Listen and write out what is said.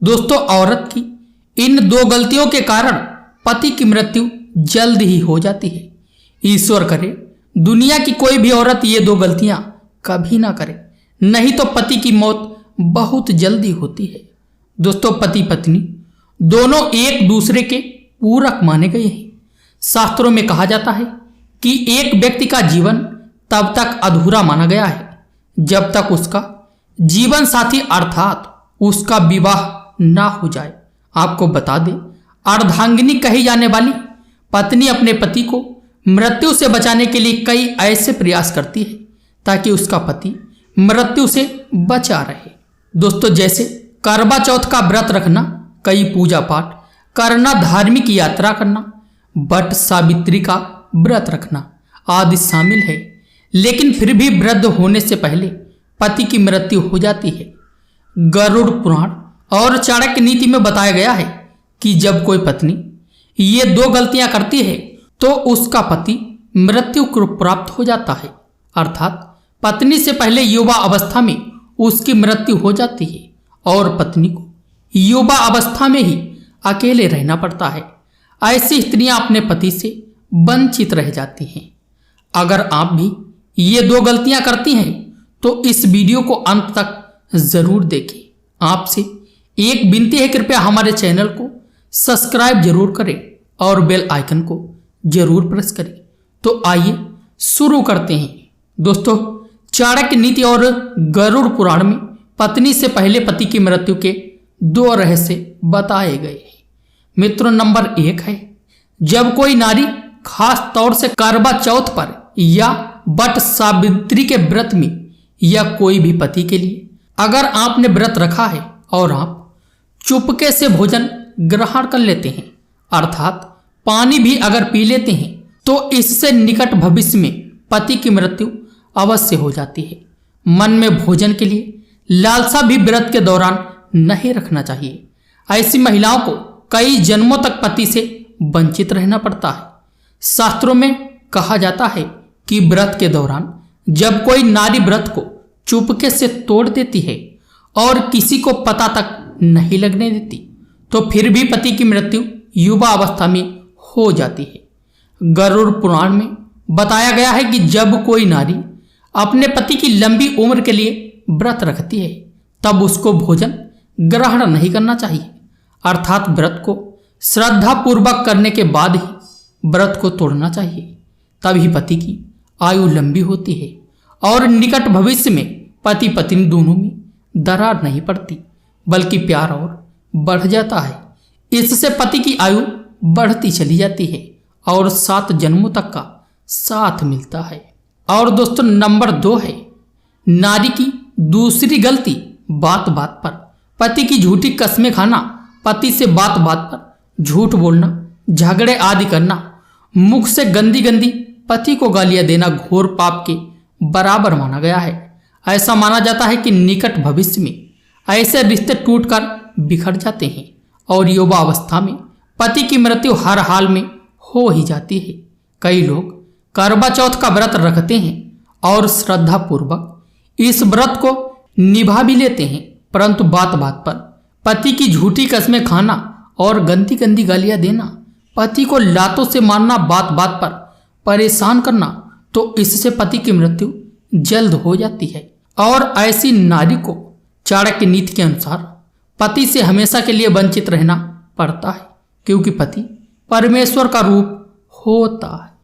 दोस्तों, औरत की इन दो गलतियों के कारण पति की मृत्यु जल्द ही हो जाती है। ईश्वर करे दुनिया की कोई भी औरत ये दो गलतियां कभी ना करे, नहीं तो पति की मौत बहुत जल्दी होती है। दोस्तों, पति पत्नी दोनों एक दूसरे के पूरक माने गए हैं। शास्त्रों में कहा जाता है कि एक व्यक्ति का जीवन तब तक अधूरा माना गया है जब तक उसका जीवन साथी अर्थात उसका विवाह ना हो जाए। आपको बता दें, अर्धांगिनी कही जाने वाली पत्नी अपने पति को मृत्यु से बचाने के लिए कई ऐसे प्रयास करती है ताकि उसका पति मृत्यु से बचा रहे। दोस्तों, जैसे करवा चौथ का व्रत रखना, कई पूजा पाठ करना, धार्मिक यात्रा करना, वट सावित्री का व्रत रखना आदि शामिल है। लेकिन फिर भी वृद्ध होने से पहले पति की मृत्यु हो जाती है। गरुड़ पुराण और चाणक्य नीति में बताया गया है कि जब कोई पत्नी ये दो गलतियां करती है तो उसका पति मृत्यु को प्राप्त हो जाता है, अर्थात पत्नी से पहले युवा अवस्था में उसकी मृत्यु हो जाती है और पत्नी को युवा अवस्था में ही अकेले रहना पड़ता है। ऐसी स्त्रियां अपने पति से वंचित रह जाती हैं। अगर आप भी ये दो गलतियां करती हैं तो इस वीडियो को अंत तक जरूर देखें। आपसे एक विनती है, कृपया हमारे चैनल को सब्सक्राइब जरूर करें और बेल आइकन को जरूर प्रेस करें। तो आइए शुरू करते हैं। दोस्तों, चाणक्य नीति और गरुड़ पुराण में पत्नी से पहले पति की मृत्यु के दो रहस्य बताए गए हैं। मित्रों, नंबर 1 है, जब कोई नारी खास तौर से करवा चौथ पर या वट सावित्री के व्रत में या कोई भी पति के लिए अगर आपने व्रत रखा है और आप चुपके से भोजन ग्रहण कर लेते हैं, अर्थात पानी भी अगर पी लेते हैं, तो इससे निकट भविष्य में पति की मृत्यु अवश्य हो जाती है। मन में भोजन के लिए लालसा भी व्रत के दौरान नहीं रखना चाहिए। ऐसी महिलाओं को कई जन्मों तक पति से वंचित रहना पड़ता है। शास्त्रों में कहा जाता है कि व्रत के दौरान जब कोई नारी व्रत को चुपके से तोड़ देती है और किसी को पता तक नहीं लगने देती, तो फिर भी पति की मृत्यु युवा अवस्था में हो जाती है। गरुड़ पुराण में बताया गया है कि जब कोई नारी अपने पति की लंबी उम्र के लिए व्रत रखती है तब उसको भोजन ग्रहण नहीं करना चाहिए, अर्थात व्रत को श्रद्धा पूर्वक करने के बाद ही व्रत को तोड़ना चाहिए। तभी पति की आयु लंबी होती है और निकट भविष्य में पति पत्नी दोनों में दरार नहीं पड़ती, बल्कि प्यार और बढ़ जाता है। इससे पति की आयु बढ़ती चली जाती है और 7 जन्मों तक का साथ मिलता है। और दोस्तों, नंबर 2 है, नारी की दूसरी गलती बात बात पर पति की झूठी कस्में खाना, पति से बात बात पर झूठ बोलना, झगड़े आदि करना, मुख से गंदी गंदी पति को गालियां देना घोर पाप के बराबर माना गया है। ऐसा माना जाता है कि निकट भविष्य में ऐसे रिश्ते टूटकर बिखर जाते हैं और युवा अवस्था में पति की मृत्यु हर हाल में हो ही जाती है। कई लोग करवा चौथ का व्रत रखते हैं और श्रद्धा पूर्वक इस व्रत को निभा भी लेते हैं, परंतु बात बात पर पति की झूठी कस्में खाना और गंदी गंदी गालियां देना, पति को लातों से मारना, बात बात पर परेशान करना, तो इससे पति की मृत्यु जल्द हो जाती है। और ऐसी नारी को चाणक्य नीति के अनुसार पति से हमेशा के लिए वंचित रहना पड़ता है, क्योंकि पति परमेश्वर का रूप होता है।